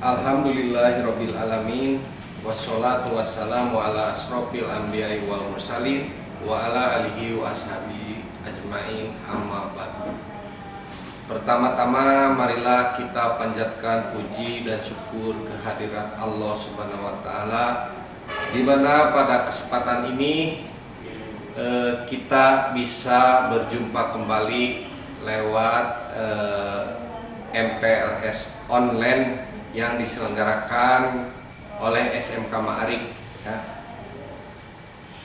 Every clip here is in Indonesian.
Alhamdulillahirabbil alamin wassalatu wassalamu ala asrofil anbiya'i wal mursalin wa ala alihi wa ashabihi ajmain amma ba'd. Pertama-tama marilah kita panjatkan puji dan syukur kehadirat Allah Subhanahu wa taala, di mana pada kesempatan ini kita bisa berjumpa kembali lewat MPLS online yang diselenggarakan oleh SMK Ma'arif ya.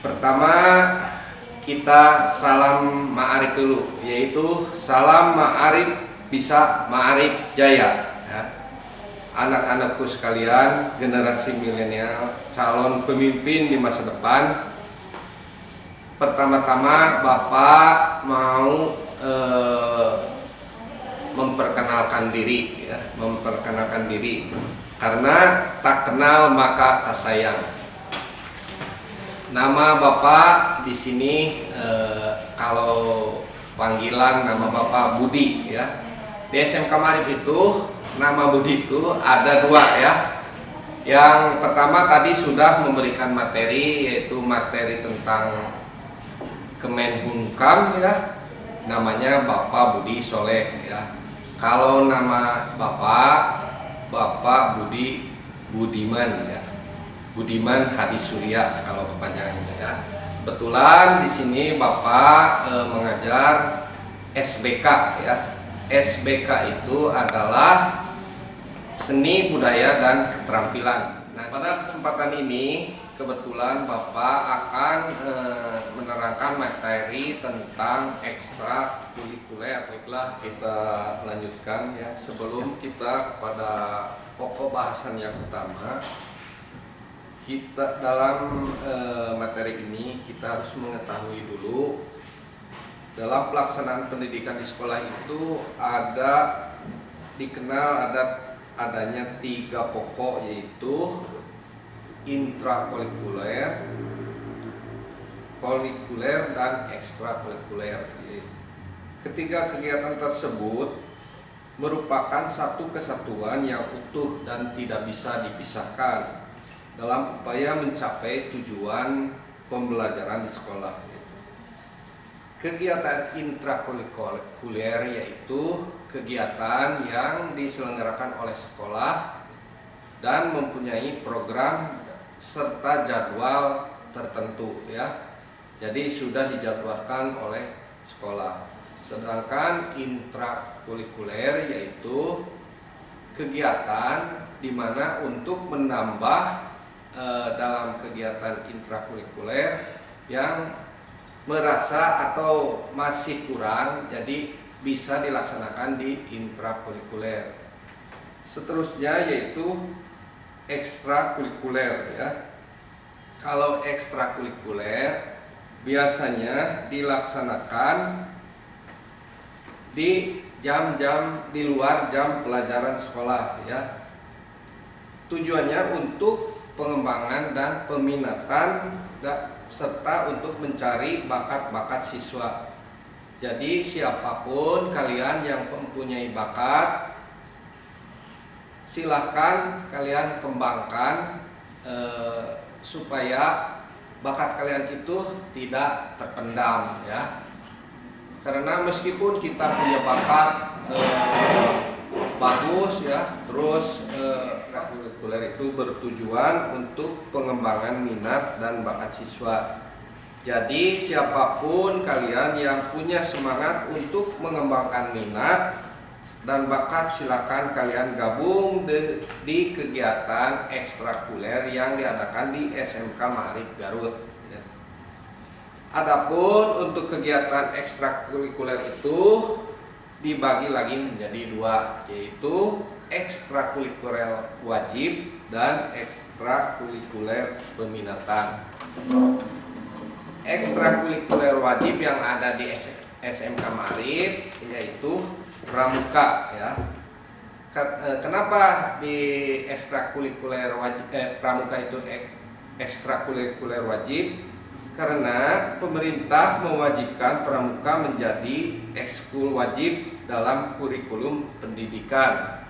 Pertama kita salam Ma'arif dulu, yaitu salam Ma'arif bisa Ma'arif jaya ya. Anak-anakku sekalian, generasi milenial, calon pemimpin di masa depan. Pertama-tama Bapak mau memperkenalkan diri ya, karena tak kenal maka tak sayang. Nama Bapak di sini kalau panggilan nama Bapak Budi ya. Di SMK Ma'arif itu nama Budi itu ada dua ya. Yang pertama tadi sudah memberikan materi, yaitu materi tentang Kemenhumkam ya. Namanya Bapak Budi Soleh ya. Kalau nama Bapak Budi Budiman ya. Budiman Hadi Surya kalau kepanjangannya ya. Kebetulan di sini Bapak mengajar SBK ya. SBK itu adalah seni budaya dan keterampilan. Nah, pada kesempatan ini kebetulan Bapak akan menerangkan materi tentang ekstrakurikuler. Baiklah, kita lanjutkan ya. Sebelum kita kepada pokok bahasan yang utama, kita dalam materi ini kita harus mengetahui dulu dalam pelaksanaan pendidikan di sekolah itu adanya 3 pokok, yaitu intrakurikuler, kurikuler, dan ekstrakurikuler. Ketiga kegiatan tersebut merupakan satu kesatuan yang utuh dan tidak bisa dipisahkan dalam upaya mencapai tujuan pembelajaran di sekolah. Kegiatan intrakurikuler yaitu kegiatan yang diselenggarakan oleh sekolah dan mempunyai program serta jadwal tertentu ya. Jadi sudah dijadwalkan oleh sekolah. Sedangkan intrakurikuler yaitu kegiatan di mana untuk menambah dalam kegiatan intrakurikuler yang merasa atau masih kurang, jadi bisa dilaksanakan di intrakurikuler. Seterusnya yaitu ekstrakurikuler ya. Kalau ekstrakurikuler biasanya dilaksanakan di jam-jam di luar jam pelajaran sekolah ya. Tujuannya untuk pengembangan dan peminatan serta untuk mencari bakat-bakat siswa. Jadi siapapun kalian yang mempunyai bakat, silahkan kalian kembangkan supaya bakat kalian itu tidak terpendam ya. Karena meskipun kita punya bakat bagus ya, terus ekstrakurikuler itu bertujuan untuk pengembangan minat dan bakat siswa. Jadi siapapun kalian yang punya semangat untuk mengembangkan minat dan bakat, silakan kalian gabung di kegiatan ekstrakurikuler yang diadakan di SMK Ma'arif Garut. Adapun untuk kegiatan ekstrakurikuler itu dibagi lagi menjadi 2, yaitu ekstrakurikuler wajib dan ekstrakurikuler peminatan. Ekstrakurikuler wajib yang ada di SMK Ma'arif yaitu pramuka ya. Kenapa di ekstrakurikuler wajib pramuka itu ekstrakurikuler wajib? Karena pemerintah mewajibkan pramuka menjadi ekskul wajib dalam kurikulum pendidikan.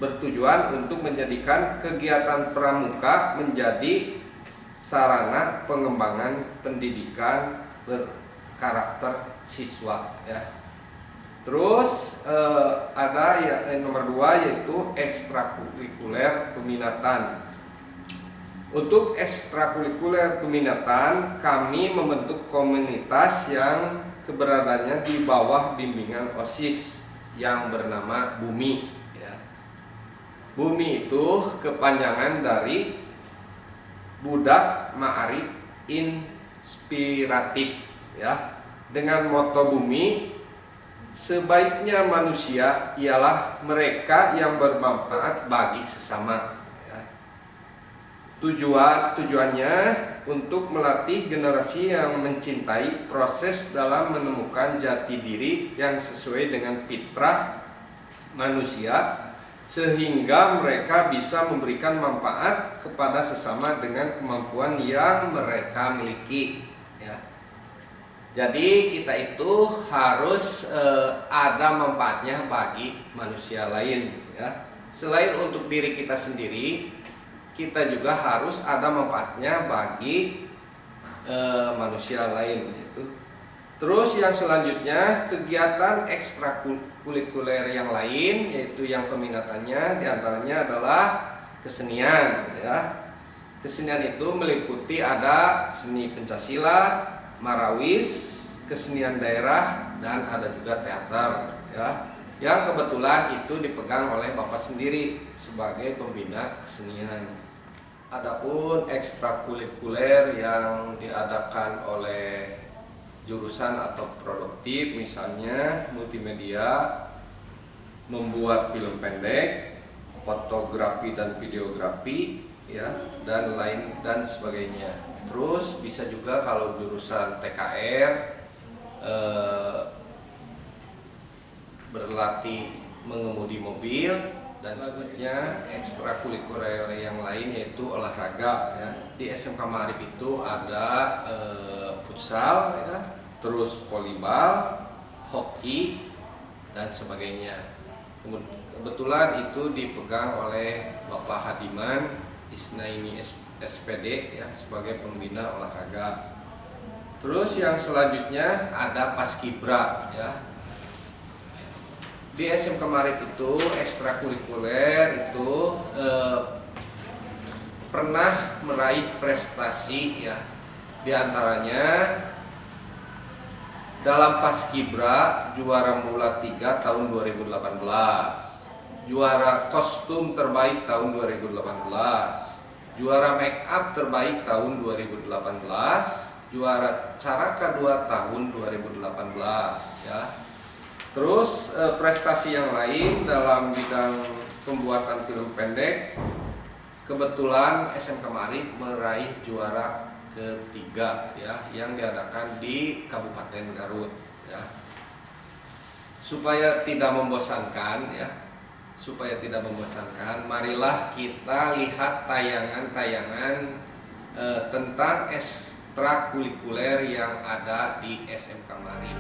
bertujuan untuk menjadikan kegiatan pramuka menjadi sarana pengembangan pendidikan berkarakter siswa ya. Terus ada nomor 2 yaitu ekstrakurikuler peminatan. Untuk ekstrakurikuler peminatan, kami membentuk komunitas yang keberadaannya di bawah bimbingan OSIS yang bernama BUMI ya. BUMI itu kepanjangan dari Budak Ma'arif Inspiratif ya. Dengan moto BUMI, sebaiknya manusia ialah mereka yang bermanfaat bagi sesama. Tujuannya untuk melatih generasi yang mencintai proses dalam menemukan jati diri yang sesuai dengan fitrah manusia, sehingga mereka bisa memberikan manfaat kepada sesama dengan kemampuan yang mereka miliki ya. Jadi kita itu harus ada manfaatnya bagi manusia lain ya. Selain untuk diri kita sendiri, kita juga harus ada manfaatnya bagi manusia lain gitu. Terus yang selanjutnya, kegiatan ekstrakurikuler yang lain, yaitu yang peminatannya diantaranya adalah kesenian ya. Kesenian itu meliputi ada seni pencaksilat, marawis, kesenian daerah, dan ada juga teater ya. Yang kebetulan itu dipegang oleh Bapak sendiri sebagai pembina kesenian. Adapun ekstrakurikuler yang diadakan oleh jurusan atau produktif, misalnya multimedia, membuat film pendek, fotografi dan videografi ya, dan lain dan sebagainya. Terus bisa juga kalau jurusan TKR berlatih mengemudi mobil, dan selanjutnya ekstrakurikuler yang lain yaitu olahraga ya. Di SMK Ma'arif itu ada futsal ya, terus volleyball, hoki, dan sebagainya. Kebetulan itu dipegang oleh Bapak Hadiman Isnaini SPD ya, sebagai pembina olahraga. Terus yang selanjutnya ada Paskibra ya. Di SMK Ma'arif itu ekstrakurikuler itu pernah meraih prestasi ya. Di antaranya dalam Paskibra juara mula 3 tahun 2018, juara kostum terbaik tahun 2018, juara make up terbaik tahun 2018, juara caraka 2 tahun 2018 ya. Terus prestasi yang lain dalam bidang pembuatan film pendek, kebetulan SMK Ma'arif meraih juara ketiga ya, yang diadakan di Kabupaten Garut ya. Supaya tidak membosankan ya, marilah kita lihat tayangan-tayangan tentang ekstrakurikuler yang ada di SMK Ma'arif.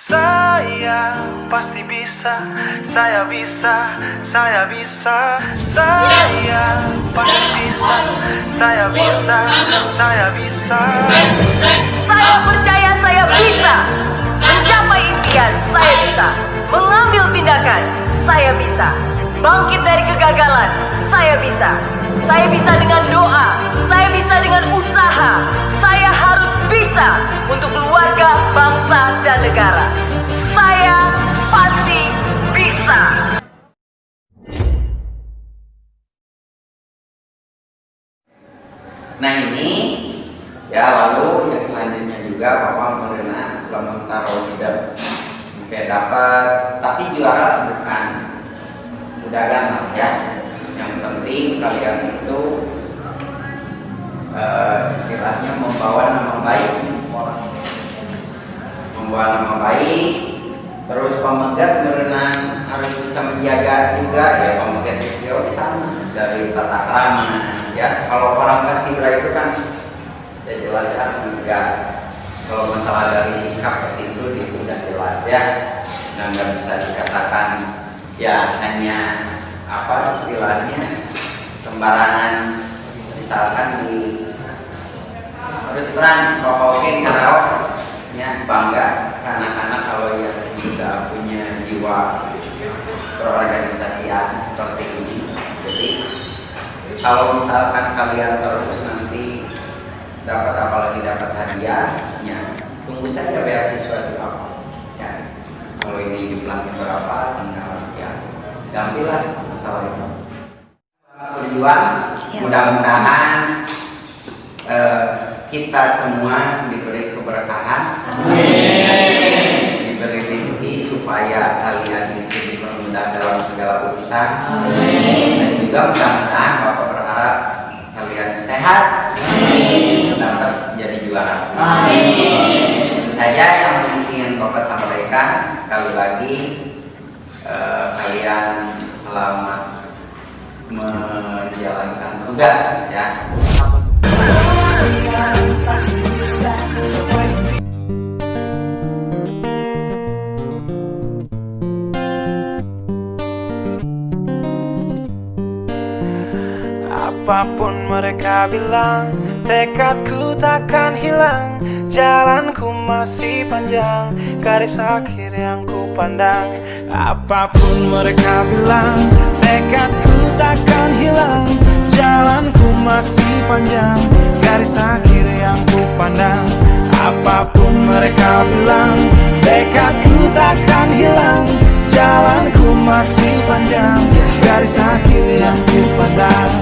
Saya pasti bisa, saya bisa, saya bisa. Saya pasti bisa, saya bisa, saya bisa. Saya percaya saya bisa mencapai impian, saya bisa mengambil tindakan, saya bisa bangkit dari kegagalan, saya bisa dengan doa, saya bisa dengan usaha, saya harus bisa untuk keluarga, bangsa, dan negara. Saya pasti bisa. Nah ini ya, lalu yang selanjutnya juga Bapak mengenai lambang tarawih oke dapat, tapi juara bukan undangan ya. Yang penting kalian itu istilahnya membawa nama baik di sekolah, membawa nama baik. Terus pemegat merenang harus bisa menjaga juga ya, pemegat beliau di sana dari tata krama ya. Kalau orang paskibra itu kan ya jelas ya, enggak, kalau masalah dari sikap itu udah jelas ya. Nah, nggak bisa dikatakan ya hanya apa istilahnya sembarangan, misalkan di terus terang Bapak Oke Karaos ya, bangga anak-anak kalau yang sudah punya jiwa berorganisasian seperti ini. Jadi kalau misalkan kalian terus nanti dapat, apalagi dapat hadiahnya, tunggu saja beasiswa di Bapak ya. Kalau ini jumlahnya berapa, tinggal ya gantilah masalah itu. Berjuang, mudah-mudahan kita semua diberi keberkahan, diberi rezeki supaya kalian itu dipermudah dalam segala urusan. Dan juga mudah-mudahan Bapak berharap kalian sehat, dapat jadi juara. Itu saja yang mungkin Bapak sampaikan. Sekali lagi kalian selamat menjalankan tugas ya. Apapun mereka bilang, tekadku takkan hilang. Jalanku masih panjang, garis akhir yang ku pandang. Apapun mereka bilang, tekadku takkan hilang. Jalanku masih panjang, garis akhir yang ku pandang. Apapun mereka bilang, tekadku takkan hilang. Jalanku masih panjang, garis akhir yang ku pandang.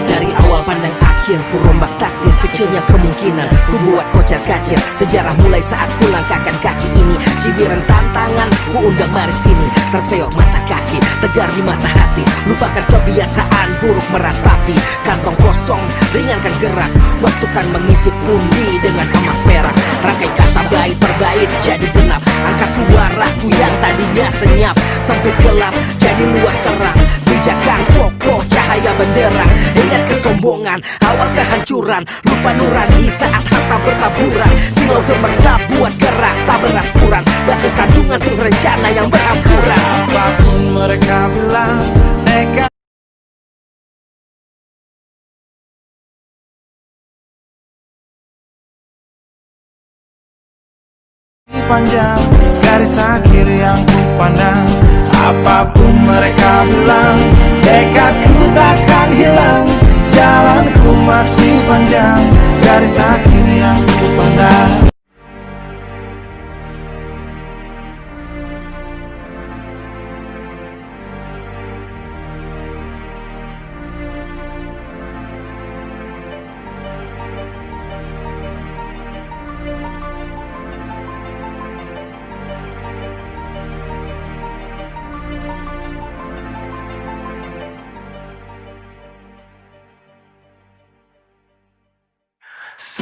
Dari awal pandang akhir, ku rombak takdir kecilnya kemungkinan. Ku buat kocar kacir sejarah mulai saat ku langkahkan kaki ini. Cibiran tantangan, ku undang mari sini. Terseok mata kaki, tegar di mata hati. Lupakan kebiasaan buruk meratapi. Kantong kosong, ringankan gerak. Waktu kan mengisi pundi dengan emas perak. Rangkai kata bait per bait jadi genap. Angkat suaraku yang tadinya senyap, sempit gelap jadi luas terang. Pijakan kokoh cahaya benderang. Ingat kesombongan, awal kehancuran. Lupa nurani saat harta bertaburan. Silau gemerlap buat gerak tak beraturan. Batu sandungan tuh rencana yang berampuran. Apapun mereka bilang, tekad panjang, garis akhir yang ku pandang. Apapun mereka bilang, tekadku takkan hilang. Jalanku masih panjang, garis akhir yang ku pandang.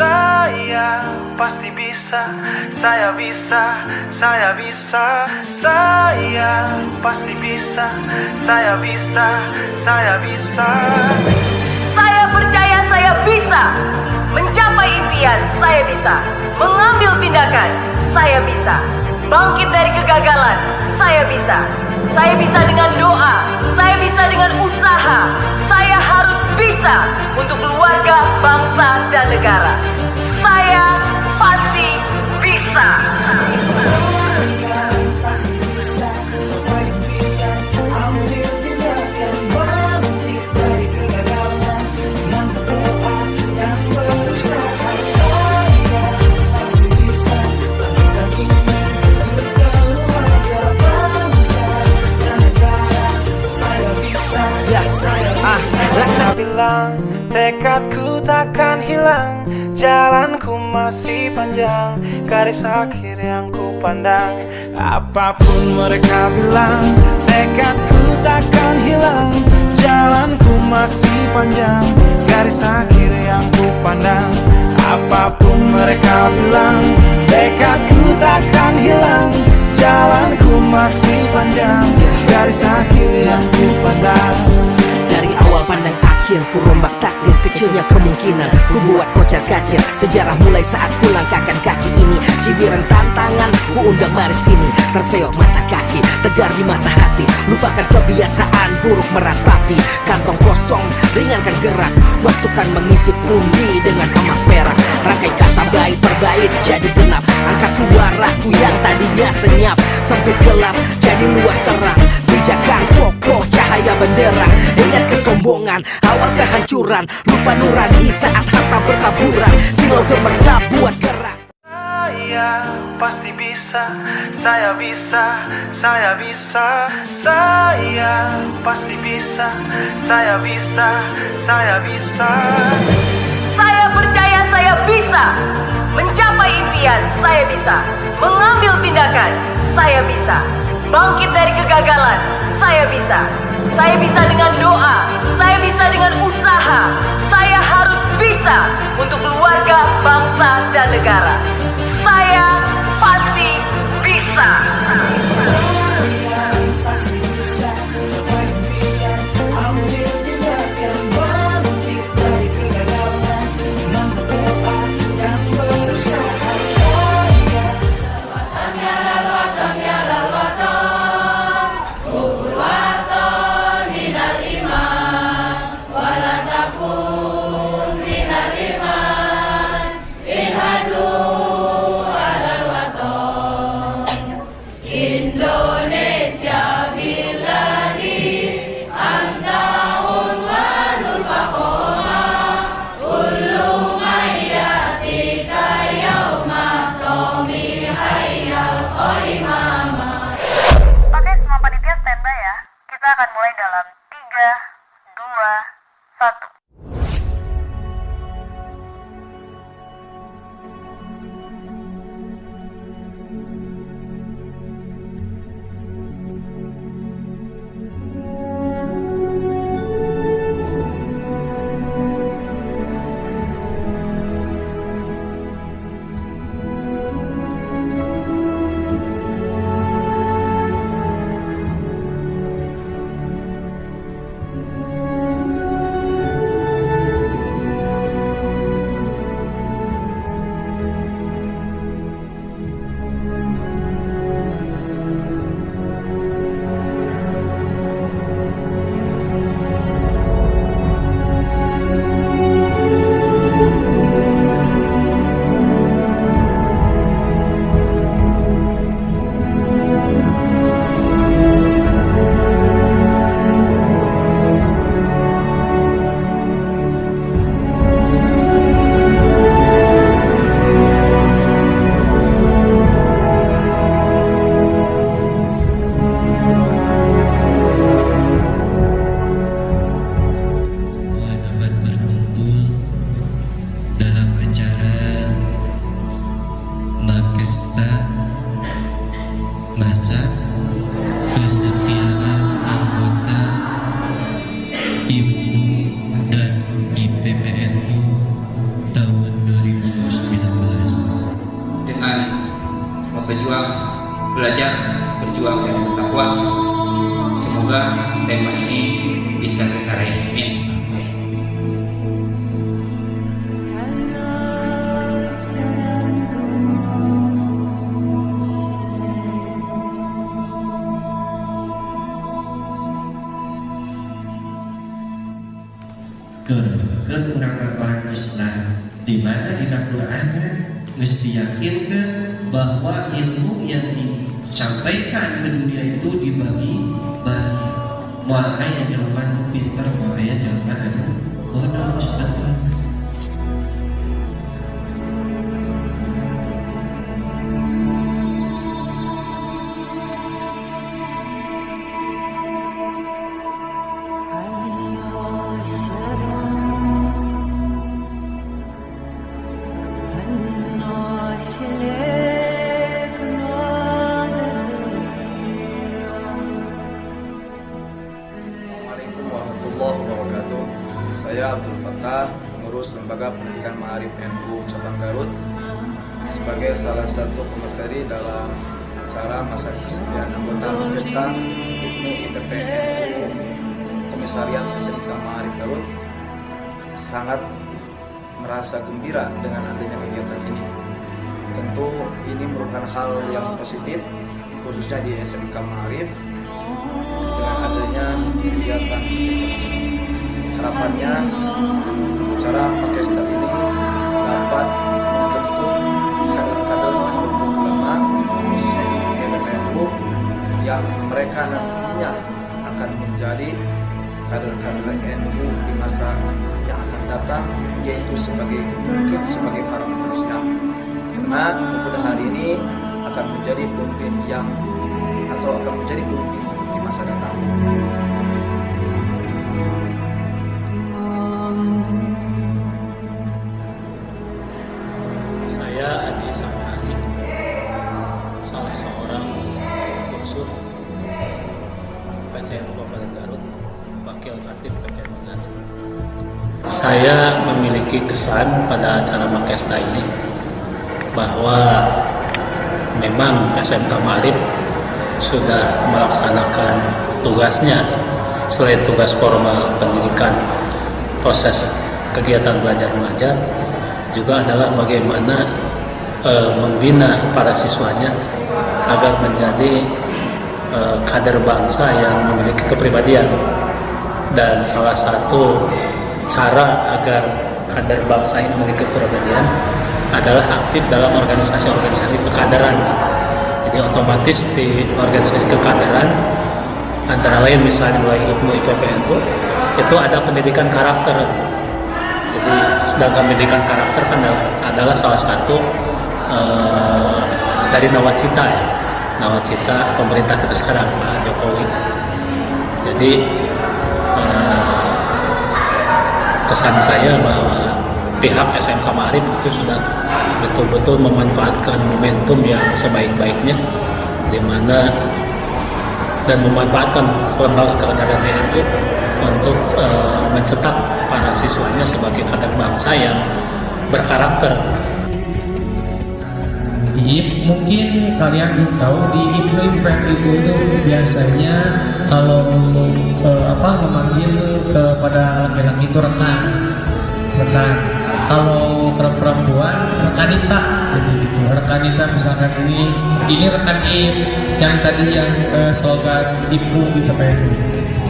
Saya pasti bisa, saya bisa, saya bisa. Saya pasti bisa, saya bisa, saya bisa. Saya percaya saya bisa mencapai impian, saya bisa mengambil tindakan, saya bisa bangkit dari kegagalan, saya bisa. Saya bisa dengan doa, saya bisa dengan usaha. Saya harus bisa untuk keluarga, bangsa, dan negara. Saya pasti bisa. Bilang tekadku takkan hilang, jalanku masih panjang, garis akhir yang ku pandang. Apapun mereka bilang, tekadku takkan hilang, jalanku masih panjang, garis akhir yang ku pandang. Apapun mereka bilang, tekadku takkan hilang. Jalanku masih panjang, garis akhir yang ku pandang. Dari awal pandang akhir, ku rombak takdir. Kecilnya kemungkinan, ku buat kocar kacir. Sejarah mulai saat ku langkahkan kaki ini. Cibiran tantangan, ku undang mari sini. Terseok mata kaki, tegar di mata hati. Lupakan kebiasaan buruk meratapi. Kantong kosong, ringankan gerak. Waktu kan mengisi pundi dengan emas perak. Rangkai kata baik berbait jadi genap. Angkat suaraku yang tadinya senyap. Sempit gelap jadi luas terang. Pijakan kokoh cahaya benderang. Ingat kesombongan, awal kehancuran. Lupa nurani saat harta bertaburan. Silau gemerlap buat gerak. Saya pasti bisa, saya bisa, saya bisa. Saya pasti bisa, saya bisa, saya bisa. Saya percaya saya bisa mencapai impian, saya bisa mengambil tindakan, saya bisa bangkit dari kegagalan, saya bisa. Saya bisa dengan doa, saya bisa dengan usaha. Saya harus bisa untuk keluarga, bangsa, dan negara. Saya pasti bisa. Oke, semua panitia standby ya. Kita akan mulai dalam 3, 2, 1. masa kesetiaan anggota IPMU dan IPPNU tahun 2019 dengan berjuang, belajar, berjuang dan bertakwa. Semoga tema ini bisa kita raih. Amin. Kerugian orang-orang Islam di mana di Quran mesti yakinkan bahwa ilmu yang disampaikan ke dunia itu dibagi bagi moal aya jelema nu pinter moal aya jelema anu bodoh seperti itu. Lembaga Pendidikan Ma'arif NU Cabang Garut sebagai salah satu pemateri dalam acara masa kesetiaan anggota Makesta IPNU IPP NU Komisariat SMK Ma'arif Garut sangat merasa gembira dengan adanya kegiatan ini. Tentu ini merupakan hal yang positif khususnya di SMK Ma'arif dengan adanya kegiatan Makesta ini. Harapannya acara Makesta ini dapat membentuk kader-kader Nahdlatul Ulama khususnya di PBNU yang mereka nantinya akan menjadi kader-kader NU di masa yang akan datang, yaitu mungkin sebagai para penerusnya. Karena pada hari ini akan menjadi pemimpin di masa datang. Saya Haji Samari, salah seorang unsur PCNU Kabupaten Garut, Wakil Katib PCNU Garut. Saya memiliki kesan pada acara Makesta ini bahwa memang SMK Ma'arif sudah melaksanakan tugasnya selain tugas formal pendidikan, proses kegiatan belajar mengajar juga adalah bagaimana membina para siswanya agar menjadi kader bangsa yang memiliki kepribadian. Dan salah satu cara agar kader bangsa ini memiliki kepribadian adalah aktif dalam organisasi-organisasi kekaderan. Jadi otomatis di organisasi kekaderan antara lain misalnya mulai IPNU IPPNU itu ada pendidikan karakter. Jadi sedangkan pendidikan karakter kan adalah salah satu dari nawacita pemerintah kita sekarang, Pak Jokowi. Jadi kesan saya bahwa pihak SMK Ma'arif itu sudah betul-betul memanfaatkan momentum yang sebaik-baiknya, di mana dan memanfaatkan lembaga kekaderan NU untuk mencetak para siswanya sebagai kader bangsa yang berkarakter. Mungkin kalian belum tahu di IPNU itu biasanya kalau memanggil kepada laki-laki itu rekan. Kalau perempuan rekanita, jadi gitu. Rekanita misalkan ini rekan IP yang tadi yang slogan IPNU gitu kayak.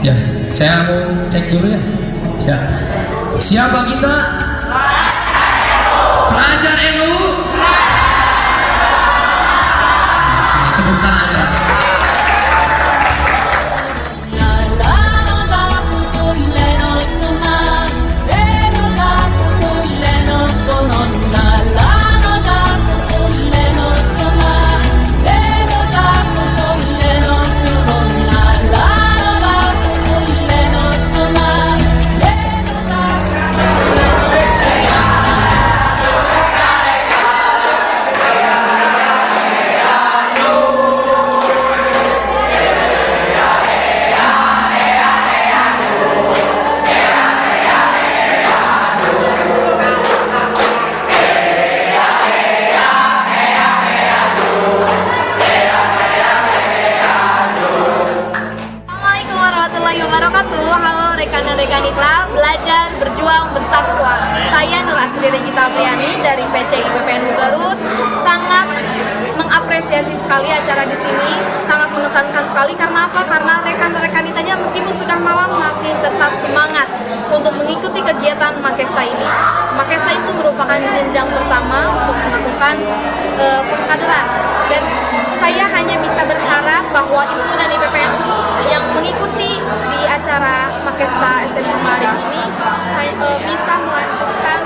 Ya, saya mau cek dulu ya. Siapa kita? Pelajar NU. Tepuk tangan ya. Halo rekan-rekan Itra, belajar, berjuang, bertakwa. Saya Nur Asri Regita Apriani dari PCI PPNU Garut. Sangat mengapresiasi sekali acara di sini, sangat mengesankan sekali. Karena apa? Karena rekan-rekan Itanya meskipun sudah malam masih tetap semangat untuk mengikuti kegiatan Makesta ini. Makesta itu merupakan jenjang pertama untuk melakukan pengkaderan. Dan saya hanya bisa berharap bahwa IPNU dan IPPNU yang mengikuti di acara Makesta SMK Ma'arif ini bisa melanjutkan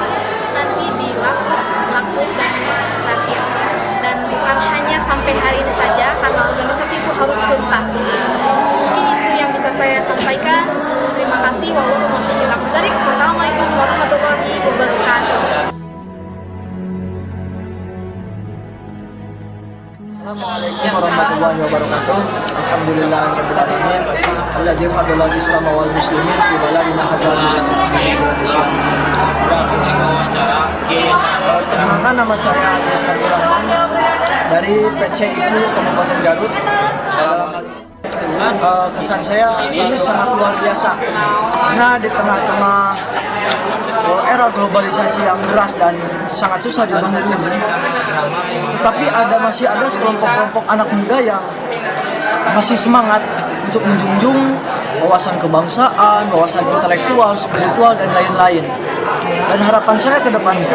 nanti di laku dan latihan. Dan bukan hanya sampai hari ini saja, karena organisasi itu harus tuntas. Mungkin itu yang bisa saya sampaikan. Terima kasih. Wassalamualaikum warahmatullahi wabarakatuh. Assalamualaikum warahmatullahi wabarakatuh. Alhamdulillahirrahmanirrahim. Alladzi fadala al-Islam wal muslimin fi baladina hadzal Indonesia. Perkenalkan, nama saya Ajis Abdul Rahman dari PC IPNU Kabupaten Garut. Dalam hal ini kesan saya ini sangat luar biasa karena di tengah-tengah era globalisasi yang deras dan sangat susah dibangun ini, tetapi masih ada sekelompok-kelompok anak muda yang masih semangat untuk menjunjung wawasan kebangsaan, wawasan intelektual, spiritual, dan lain-lain. Dan harapan saya ke depannya,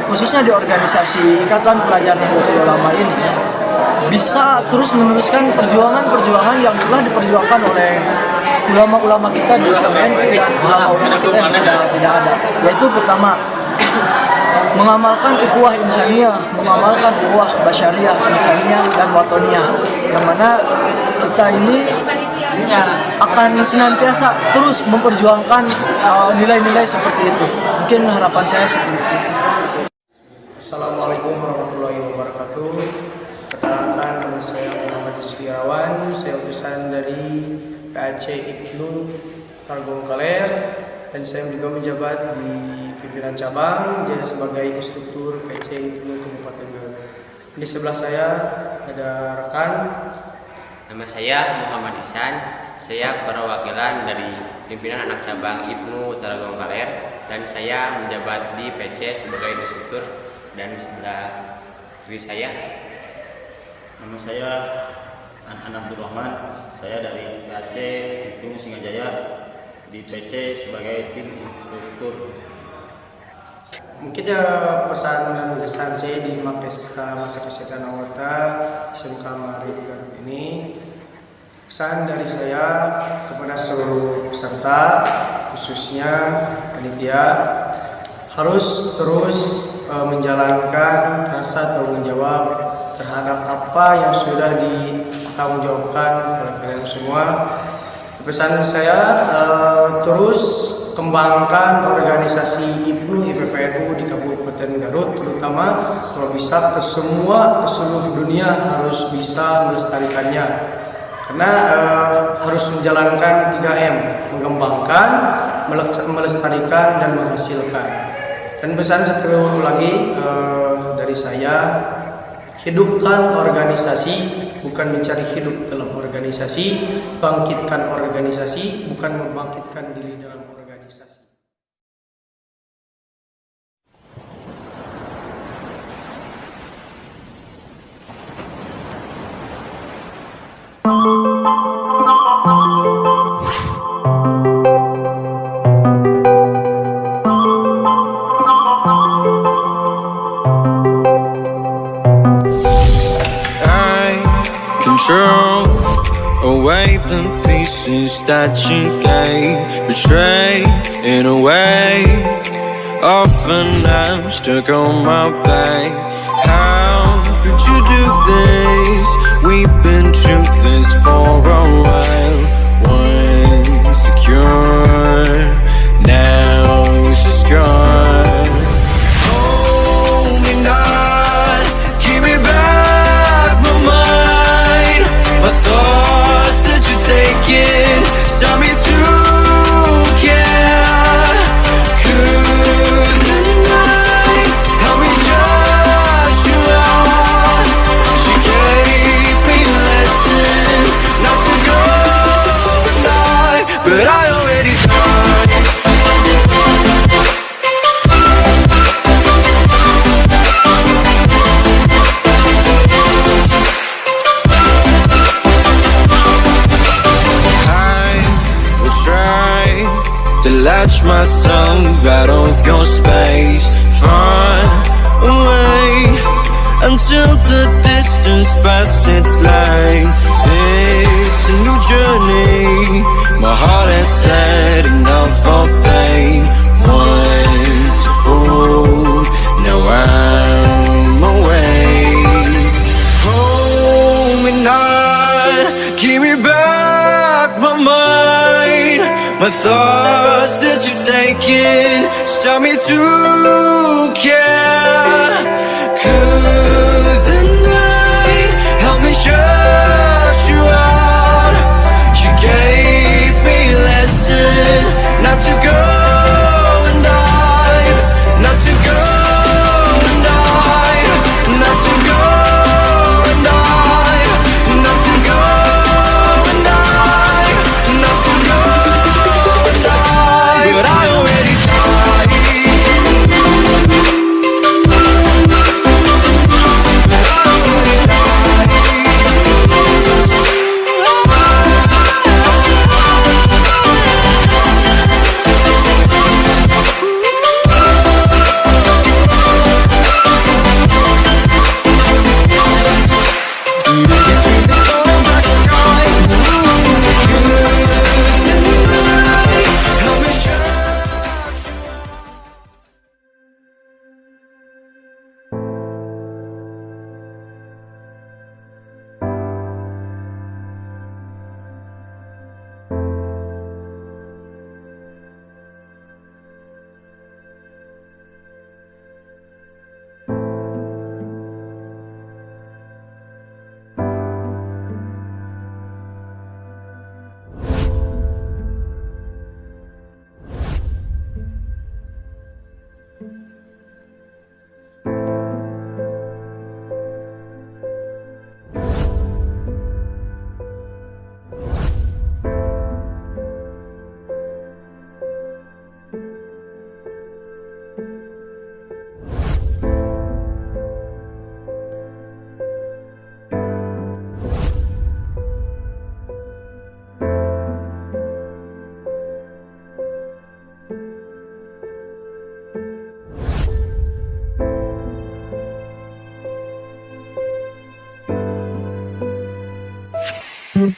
khususnya di organisasi Ikatan Pelajar Nahdlatul Ulama ini, bisa terus meneruskan perjuangan-perjuangan yang telah diperjuangkan oleh ulama-ulama kita di PBNU dan ulama-ulama kita yang sudah tidak ada. Yaitu pertama, mengamalkan ukhuwah insaniyah, mengamalkan ukhuwah basyariyah, insaniyah, dan watoniyah, yang mana kita ini akan senantiasa terus memperjuangkan nilai-nilai seperti itu. Mungkin harapan saya seperti itu. Assalamualaikum warahmatullahi wabarakatuh. Perkenalkan, nama saya Muhammad Setiawan. Saya utusan dari PAC IPNU Targong Kaler, dan saya juga menjabat di pimpinan cabang jadi sebagai instruktur PC IPNU Kabupaten Garut. Di sebelah saya ada rekan. Nama saya Muhammad Ihsan. Saya perwakilan dari pimpinan anak cabang IPNU Targong Kaler, dan saya menjabat di PC sebagai instruktur. Dan sebelah kiri saya, nama saya An Abdul Rahman. Saya dari PAC IPNU Singajaya di PC sebagai tim instruktur. Mungkin pesan dan kesan saya di Mapesta Masa Kesehatan Anggota SMK Marit Garut ini, pesan dari saya kepada seluruh peserta, khususnya panitia, harus terus menjalankan rasa tanggung jawab terhadap apa yang sudah ditanggungjawabkan oleh kalian semua. Pesan saya terus kembangkan organisasi IPNU IPPNU di Kabupaten Garut, terutama kalau bisa ke seluruh dunia harus bisa melestarikannya, karena harus menjalankan 3M: mengembangkan, melestarikan, dan menghasilkan. Dan pesan satu lagi dari saya, hidupkan organisasi, bukan mencari hidup dalam organisasi. Bangkitkan organisasi, bukan membangkitkan diri dalam organisasi. Control away the pieces that you gave, betrayed in a way. Often I'm stuck on my back. How could you do this? We've been through this for a while. Once secure, now it's just gone. Hold me not, keep me back my mind. My thoughts that you're taking stop me to care. Could the night help me judge you out? She gave me a lesson not to go tonight, but I already tried. To latch myself out of your space, far away, until the distance passes its line. It's a new journey, my heart has had enough of pain. Once a fool, now I'm away. Hold me not, give me back my mind. My thoughts that you've taken stop me to care. Could the night Dia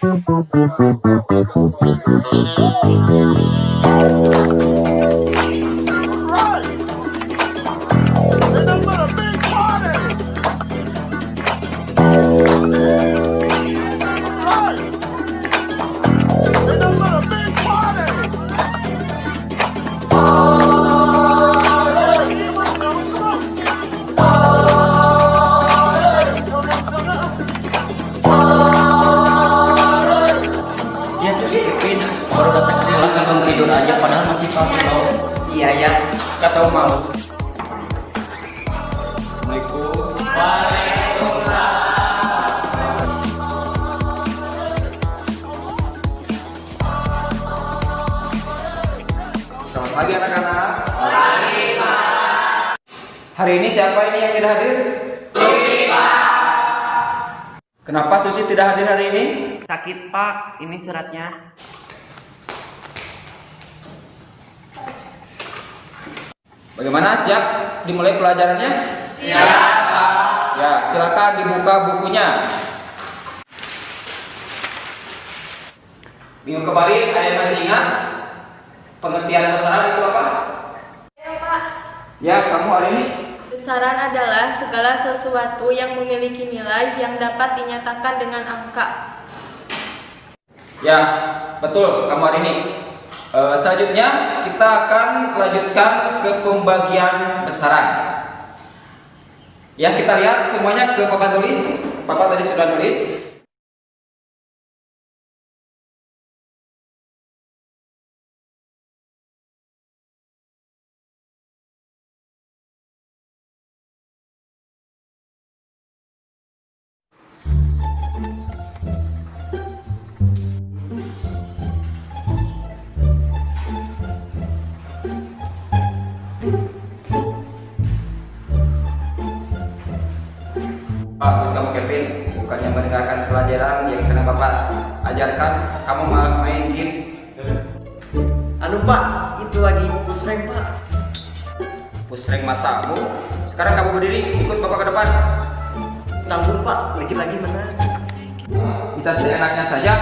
tuh si Kevin baru datang ke kelas langsung tidur aja padahal masih pagi loh. Iya ya, gak tau malu. Assalamualaikum. Selamat pagi anak-anak. Hari ini siapa ini yang tidak hadir? Susi, Pak. Kenapa Susi tidak hadir hari ini? Sakit, Pak. Ini suratnya. Bagaimana? Siap dimulai pelajarannya? Siap, Pak. Ya, silakan dibuka bukunya. Minggu kemarin ada yang masih ingat pengertian besaran itu apa? Ya, Pak. Ya, kamu hari ini? Besaran adalah segala sesuatu yang memiliki nilai yang dapat dinyatakan dengan angka. Ya, betul kamu hari ini. Selanjutnya kita akan lanjutkan ke pembagian besaran. Ya, kita lihat semuanya ke papan tulis. Papa tadi sudah nulis. Bagus kamu Kevin, bukannya mendengarkan pelajaran yang sedang Bapak ajarkan, kamu malah main game. Anu Pak, itu lagi push rank Pak. Push rank matamu. Sekarang kamu berdiri, ikut Bapak ke depan. Tanggung Pak, lagi menang. Bisa seenaknya saja.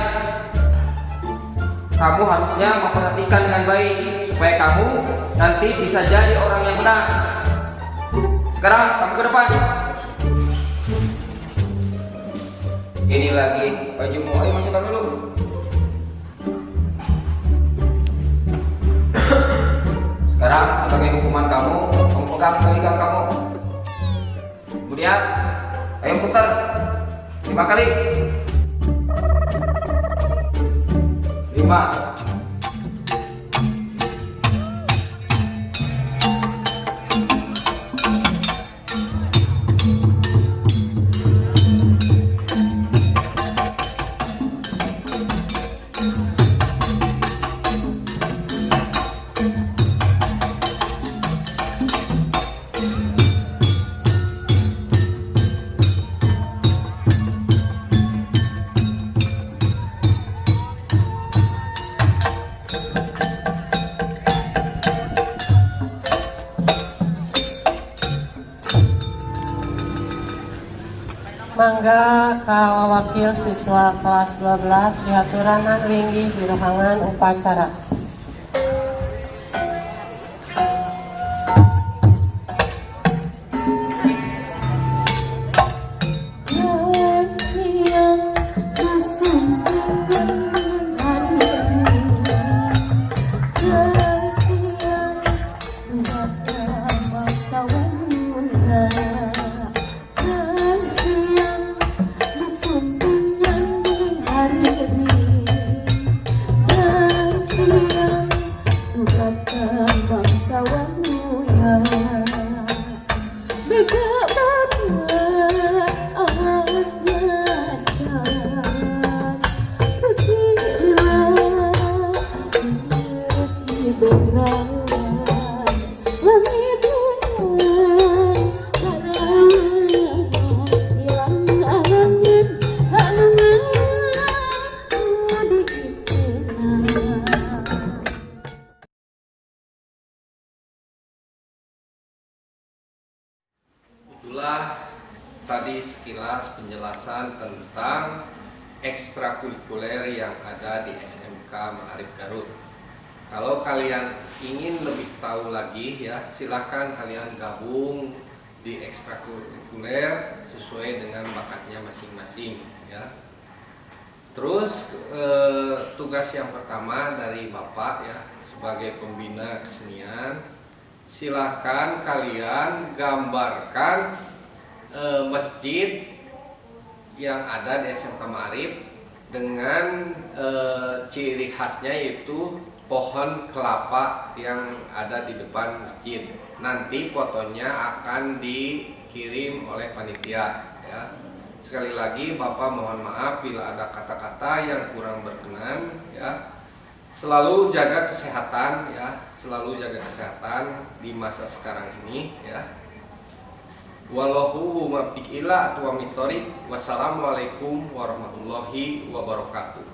Kamu harusnya memperhatikan dengan baik supaya kamu nanti bisa jadi orang yang menang. Sekarang kamu ke depan. Ini lagi bajumu, ayo masukkan dulu. Sekarang sebagai hukuman kamu pegang pinggang kamu. Kemudian ayo putar 5 kali. 5. Mangga ka wakil siswa kelas 12 diaturanan linggih di ruangan upacara. Itulah tadi sekilas penjelasan tentang ekstrakurikuler yang ada di SMK Ma'arif Garut. Kalau kalian ingin lebih tahu lagi ya, silahkan kalian gabung di ekstrakurikuler sesuai dengan bakatnya masing-masing ya. Terus tugas yang pertama dari Bapak ya sebagai pembina kesenian, silahkan kalian gambarkan masjid yang ada di SMK Ma'arif dengan ciri khasnya yaitu pohon kelapa yang ada di depan masjid. Nanti fotonya akan dikirim oleh panitia ya. Sekali lagi Bapak mohon maaf bila ada kata-kata yang kurang berkenan ya. Selalu jaga kesehatan ya, selalu jaga kesehatan di masa sekarang ini ya. Wallahu muwaffiq ila aqwamit thoriq. Wassalamualaikum warahmatullahi wabarakatuh.